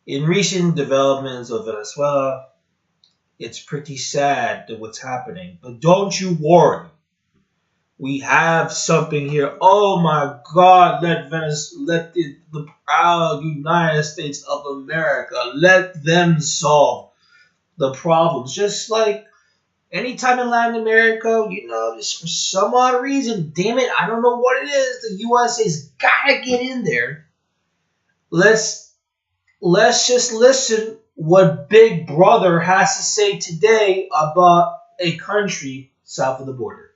In recent developments of Venezuela, it's pretty sad that what's happening. But don't you worry. We have something here. Oh my God! Let the proud United States of America, let them solve the problems. Just like anytime in Latin America, just for some odd reason, damn it, I don't know what it is. The USA's gotta get in there. Let's just listen what Big Brother has to say today about a country south of the border.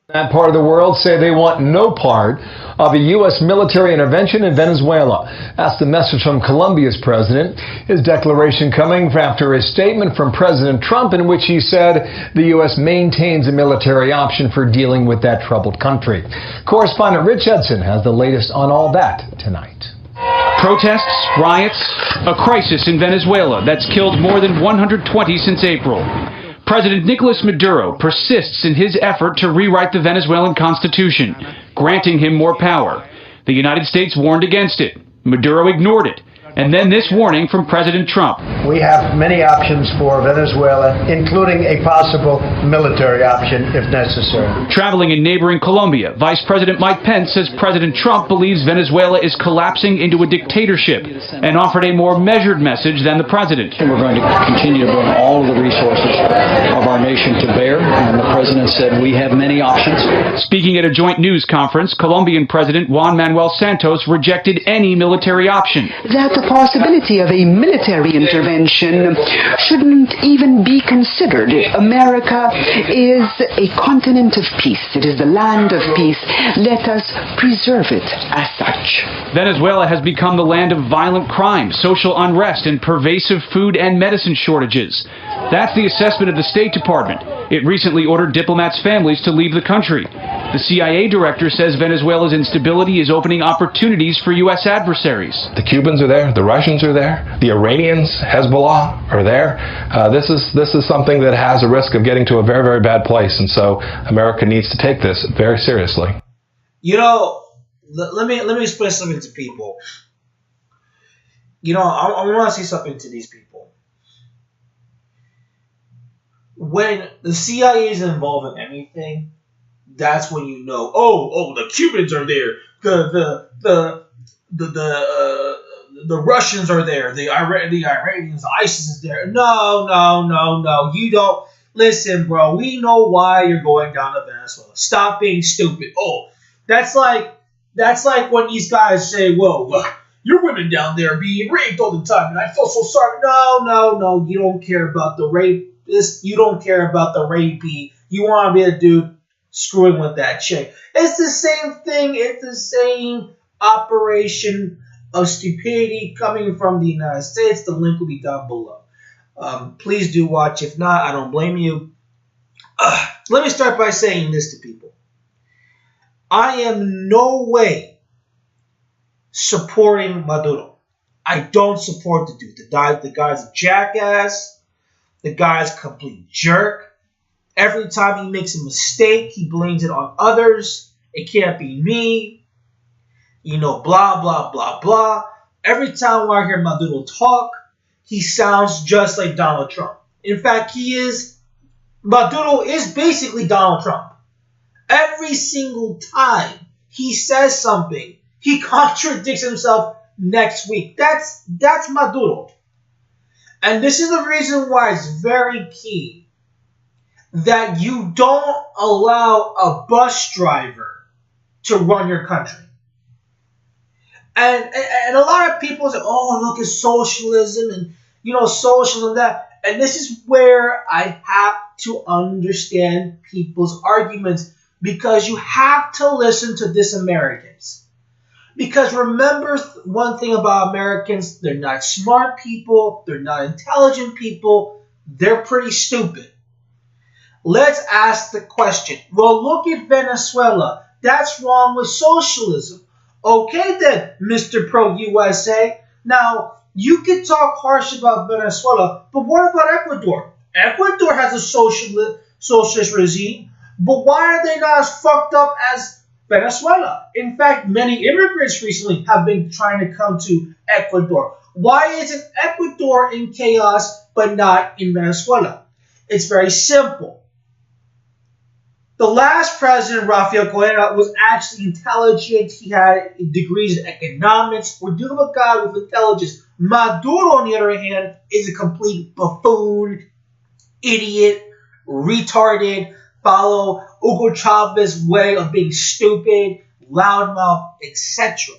That part of the world say they want no part of a U.S. military intervention in Venezuela. That's the message from Colombia's president. His declaration coming after a statement from President Trump in which he said the U.S. maintains a military option for dealing with that troubled country. Correspondent Rich Edson has the latest on all that tonight. Protests, riots, a crisis in Venezuela that's killed more than 120 since April. President Nicolas Maduro persists in his effort to rewrite the Venezuelan constitution, granting him more power. The United States warned against it. Maduro ignored it. And then this warning from President Trump. We have many options for Venezuela, including a possible military option if necessary. Traveling in neighboring Colombia, Vice President Mike Pence says President Trump believes Venezuela is collapsing into a dictatorship and offered a more measured message than the president. And we're going to continue to bring all of the resources of our nation to bear, and the president said we have many options. Speaking at a joint news conference, Colombian President Juan Manuel Santos rejected any military option. That the possibility of a military intervention shouldn't even be considered. America is a continent of peace. It is the land of peace. Let us preserve it as such. Venezuela has become the land of violent crime, social unrest, and pervasive food and medicine shortages. That's the assessment of the State Department. It recently ordered diplomats' families to leave the country. The CIA director says Venezuela's instability is opening opportunities for U.S. adversaries. The Cubans are there. The Russians are there. The Iranians, Hezbollah, are there. This is something that has a risk of getting to a very, very bad place. And so America needs to take this very seriously. Let me explain something to people. I want to say something to these people. When the CIA is involved in anything, that's when you know. Oh, the Cubans are there. The Russians are there. The Iranians, ISIS is there. No. You don't listen, bro. We know why you're going down to Venezuela. Stop being stupid. Oh, that's like when these guys say, "Whoa, your women down there being raped all the time," and I feel so sorry. No. You don't care about the rape. You don't care about the rapey. You want to be a dude screwing with that chick. It's the same thing. It's the same operation of stupidity coming from the United States. The link will be down below. Please do watch. If not, I don't blame you. Let me start by saying this to people. I am no way supporting Maduro. I don't support the dude. The guy's a jackass. The guy's a complete jerk. Every time he makes a mistake, he blames it on others. It can't be me. Blah, blah, blah, blah. Every time I hear Maduro talk, he sounds just like Donald Trump. In fact, Maduro is basically Donald Trump. Every single time he says something, he contradicts himself next week. That's Maduro. And this is the reason why it's very key that you don't allow a bus driver to run your country. And a lot of people say, "Oh, look at socialism and socialism that." And this is where I have to understand people's arguments, because you have to listen to this Americans. Because remember one thing about Americans, they're not smart people, they're not intelligent people, they're pretty stupid. Let's ask the question, well, look at Venezuela. That's wrong with socialism. Okay then, Mr. Pro-USA. Now, you can talk harsh about Venezuela, but what about Ecuador? Ecuador has a socialist regime, but why are they not as fucked up as Venezuela. In fact, many immigrants recently have been trying to come to Ecuador. Why isn't Ecuador in chaos but not in Venezuela? It's very simple. The last president, Rafael Correa, was actually intelligent. He had degrees in economics. We're dealing with a guy with intelligence. Maduro, on the other hand, is a complete buffoon, idiot, retarded, follow Hugo Chavez's way of being stupid, loudmouth, etc.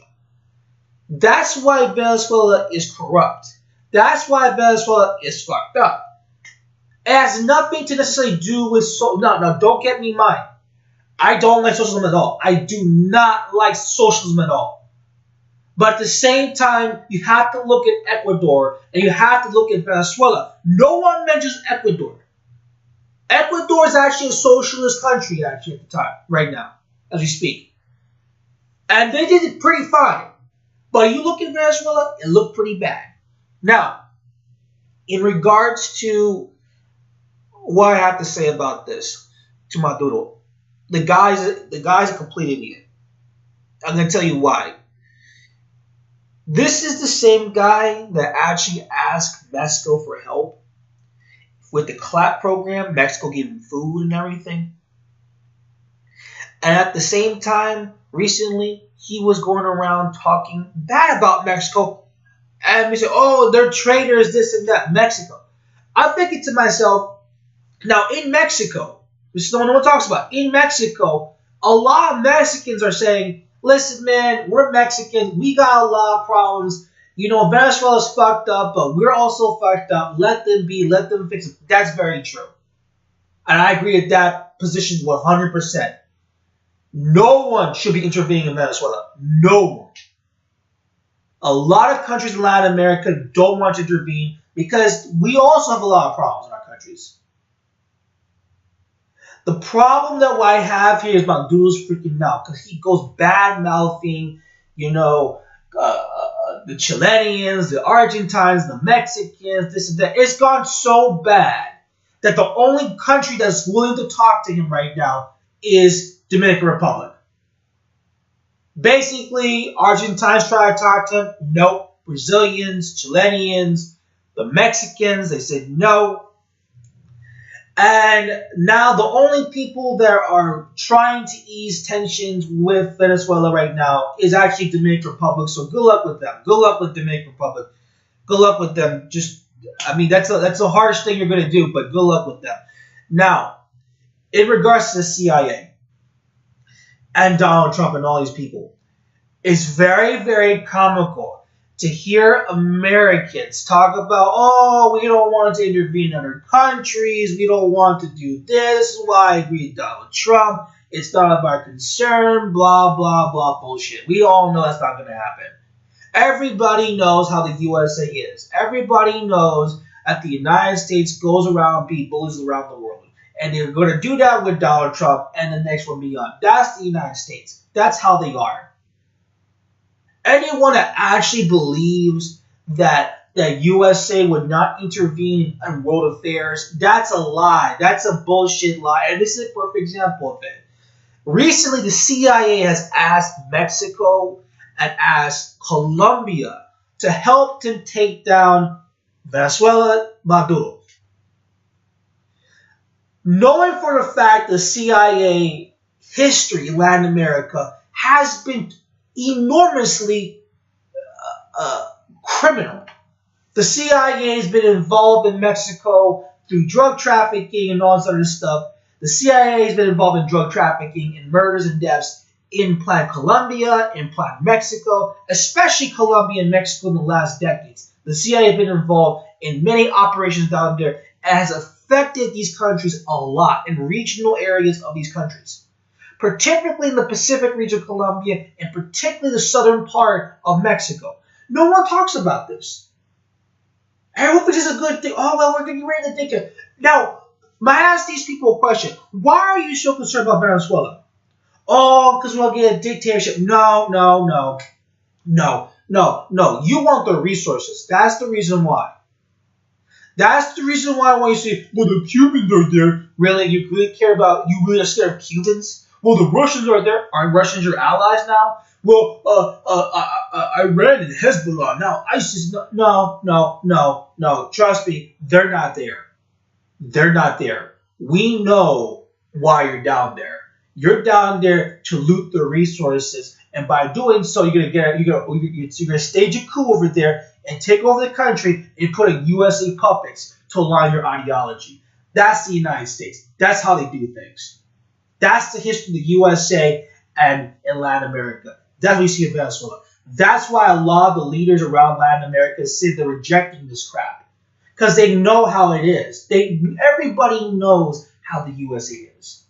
That's why Venezuela is corrupt. That's why Venezuela is fucked up. It has nothing to necessarily do with no, don't get me mine. I don't like socialism at all. I do not like socialism at all. But at the same time, you have to look at Ecuador and you have to look at Venezuela. No one mentions Ecuador. Ecuador is actually a socialist country actually at the time, right now, as we speak. And they did it pretty fine. But you look at Venezuela, it looked pretty bad. Now, in regards to what I have to say about this to Maduro, the guy's a complete idiot. I'm going to tell you why. This is the same guy that actually asked Mexico for help with the CLAP program. Mexico gave him food and everything. And at the same time, recently, he was going around talking bad about Mexico. And we said, oh, they're traitors, this and that. Mexico. I'm thinking to myself, now in Mexico, this is the one no one talks about. In Mexico, a lot of Mexicans are saying, listen, man, we're Mexicans. We got a lot of problems. You know, Venezuela's fucked up, but we're also fucked up. Let them be. Let them fix it. That's very true. And I agree with that position 100%. No one should be intervening in Venezuela. No one. A lot of countries in Latin America don't want to intervene because we also have a lot of problems in our countries. The problem that I have here is Maduro's freaking out because he goes bad-mouthing, you know, the Chileans, the Argentines, the Mexicans, this and that. It's gone so bad that the only country that's willing to talk to him right now is Dominican Republic. Basically, Argentines try to talk to him. Nope. Brazilians, Chileans, the Mexicans, they said no. And now the only people that are trying to ease tensions with Venezuela right now is actually Dominican Republic. So good luck with them. Good luck with Dominican Republic. Good luck with them. Just, I mean, that's a harsh thing you're going to do, but good luck with them. Now, in regards to the CIA and Donald Trump and all these people, it's very, very comical to hear Americans talk about, oh, we don't want to intervene in other countries. We don't want to do this. This is why I agree with Donald Trump. It's not of our concern, blah, blah, blah bullshit. We all know that's not going to happen. Everybody knows how the USA is. Everybody knows that the United States goes around being bullies around the world. And they're going to do that with Donald Trump and the next one beyond. That's the United States. That's how they are. Anyone that actually believes that the USA would not intervene in world affairs, that's a lie. That's a bullshit lie. And this is a perfect example of it. Recently, the CIA has asked Mexico and asked Colombia to help them take down Venezuela Maduro. Knowing for the fact the CIA history in Latin America has been enormously criminal. The CIA has been involved in Mexico through drug trafficking and all this other stuff. The CIA has been involved in drug trafficking and murders and deaths in Plan Colombia, in Plan Mexico, especially Colombia and Mexico in the last decades. The CIA has been involved in many operations down there and has affected these countries a lot in regional areas of these countries, particularly in the Pacific region of Colombia and particularly the southern part of Mexico. No one talks about this. Everyone thinks it's a good thing. Oh, well, we're getting ready to think it. Now, I ask these people a question. Why are you so concerned about Venezuela? Oh, because we'll get a dictatorship. No. You want the resources. That's the reason why. That's the reason why when you say, well, the Cubans are there. Really? You really care about, you really are scared of Cubans? Well, the Russians are there. Aren't Russians your allies now? Well, Iran and Hezbollah. Now, ISIS. No. Trust me, they're not there. They're not there. We know why you're down there. You're down there to loot the resources, and by doing so, you're gonna stage a coup over there and take over the country and put a USA puppets to align your ideology. That's the United States. That's how they do things. That's the history of the USA and in Latin America. That's what you see in Venezuela. That's why a lot of the leaders around Latin America say they're rejecting this crap. Because they know how it is. Everybody knows how the USA is.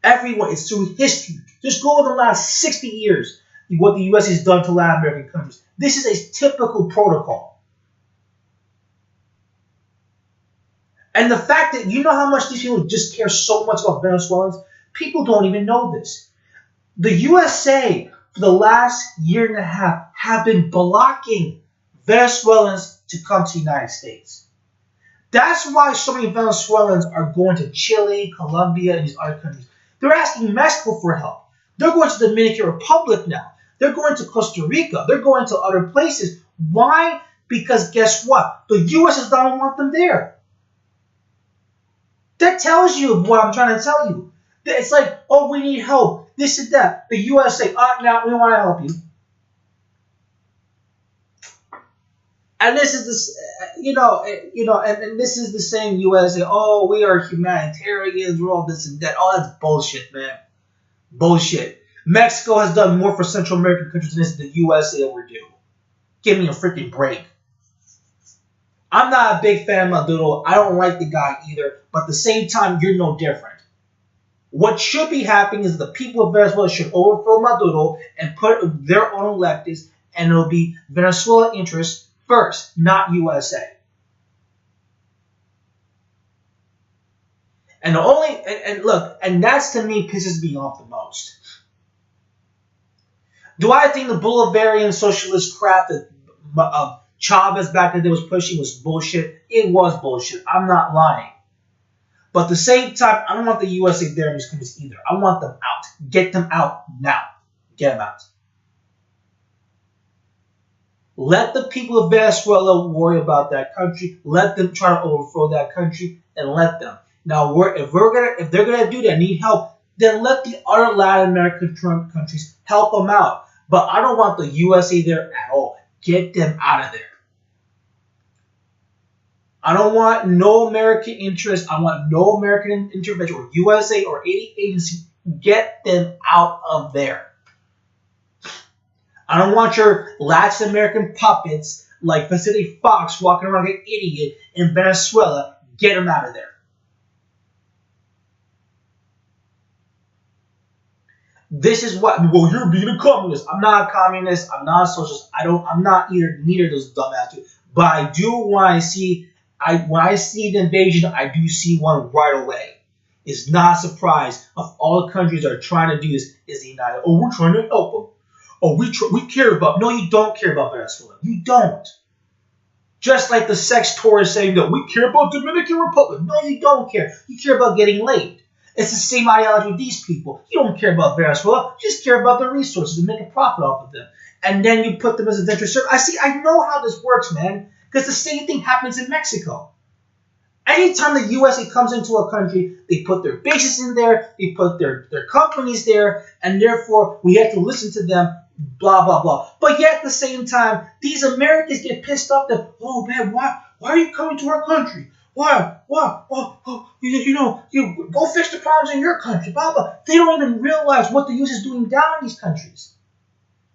Everyone, it's through history. Just go over the last 60 years, what the USA has done to Latin American countries. This is a typical protocol. And the fact that you know how much these people just care so much about Venezuelans, people don't even know this. The USA, for the last year and a half, have been blocking Venezuelans to come to the United States. That's why so many Venezuelans are going to Chile, Colombia, and these other countries. They're asking Mexico for help. They're going to the Dominican Republic now. They're going to Costa Rica. They're going to other places. Why? Because guess what? The U.S. doesn't want them there. That tells you what I'm trying to tell you. It's like, oh, we need help. This and that. The U.S. say, no, we don't want to help you. And this is this, and this is the same U.S. say, oh, we are humanitarians, we're all this and that. Oh, that's bullshit, man. Bullshit. Mexico has done more for Central American countries than the USA ever do. Give me a freaking break. I'm not a big fan of Maduro. I don't like the guy either. But at the same time, you're no different. What should be happening is the people of Venezuela should overthrow Maduro and put their own electeds, and it'll be Venezuela interests first, not USA. And and that's to me pisses me off the most. Do I think the Bolivarian socialist crap that Chavez back in the day was pushing was bullshit? It was bullshit. I'm not lying. But at the same time, I don't want the USA there in these countries either. I want them out. Get them out now. Get them out. Let the people of Venezuela worry about that country. Let them try to overthrow that country, and let them. Now, if they're gonna do that, need help, then let the other Latin American countries help them out. But I don't want the USA there at all. Get them out of there. I don't want no American interest. I want no American intervention or USA or any agency. Get them out of there. I don't want your Latin American puppets like Vicente Fox walking around like an idiot in Venezuela. Get them out of there. This is what, well, you're being a communist. I'm not a communist. I'm not a socialist. I'm not neither of those dumbasses. But I do when I see the invasion, I do see one right away. It's not a surprise of all the countries that are trying to do this is the United. Oh, we're trying to help them. Oh, we care about. No, you don't care about Venezuela. You don't. Just like the sex tourists saying that we care about Dominican Republic. No, you don't care. You care about getting laid. It's the same ideology with these people. You don't care about Venezuela. You just care about the resources and make a profit off of them. And then you put them as adventure servers. I know how this works, man. Because the same thing happens in Mexico. Anytime the USA comes into a country, they put their bases in there, they put their companies there, and therefore we have to listen to them, blah, blah, blah. But yet at the same time, these Americans get pissed off that, oh man, why are you coming to our country? Why? You go fix the problems in your country, blah, blah. They don't even realize what the US is doing down in these countries.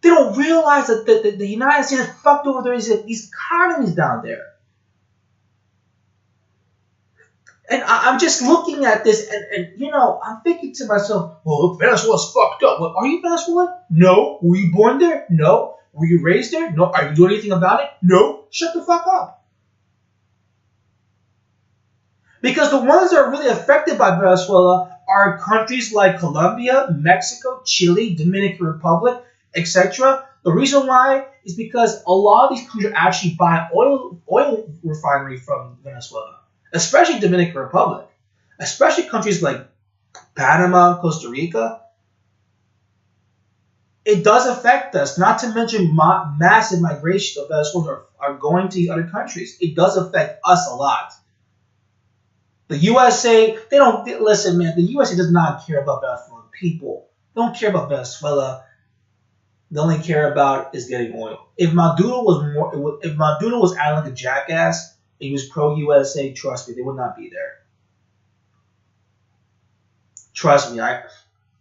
They don't realize that the United States has fucked over these economies down there. And I'm just looking at this, and I'm thinking to myself, well, Venezuela's fucked up. Well, are you Venezuelan? No. Were you born there? No. Were you raised there? No. Are you doing anything about it? No. Shut the fuck up. Because the ones that are really affected by Venezuela are countries like Colombia, Mexico, Chile, Dominican Republic, etc. The reason why is because a lot of these countries actually buy oil refinery from Venezuela, especially Dominican Republic, especially countries like Panama, Costa Rica, it does affect us. Not to mention massive migration of Venezuelans are going to other countries. It does affect us a lot. The USA, listen, man, the USA does not care about Venezuelan people. They don't care about Venezuela. They only care about is getting oil. If Maduro was acting like a jackass and he was pro-USA, trust me, they would not be there. Trust me,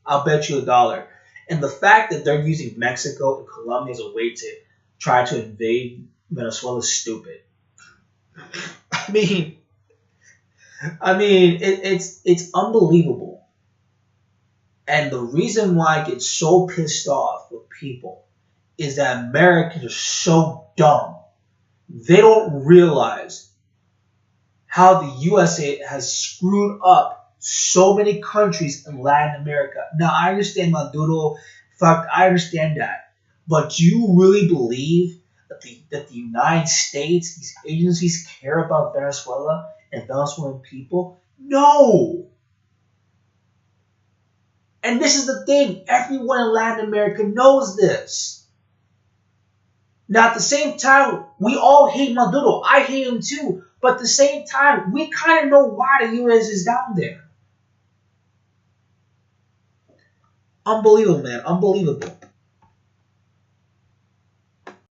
I'll bet you $1. And the fact that they're using Mexico and Colombia as a way to try to invade Venezuela is stupid. I mean, it's unbelievable. And the reason why I get so pissed off with people is that Americans are so dumb. They don't realize how the USA has screwed up so many countries in Latin America. Now, I understand Maduro. I understand that. But do you really believe that the United States, these agencies, care about Venezuela and Venezuelan people? No. And this is the thing. Everyone in Latin America knows this. Now, at the same time, we all hate Maduro. I hate him too. But at the same time, we kind of know why the U.S. is down there. Unbelievable, man. Unbelievable.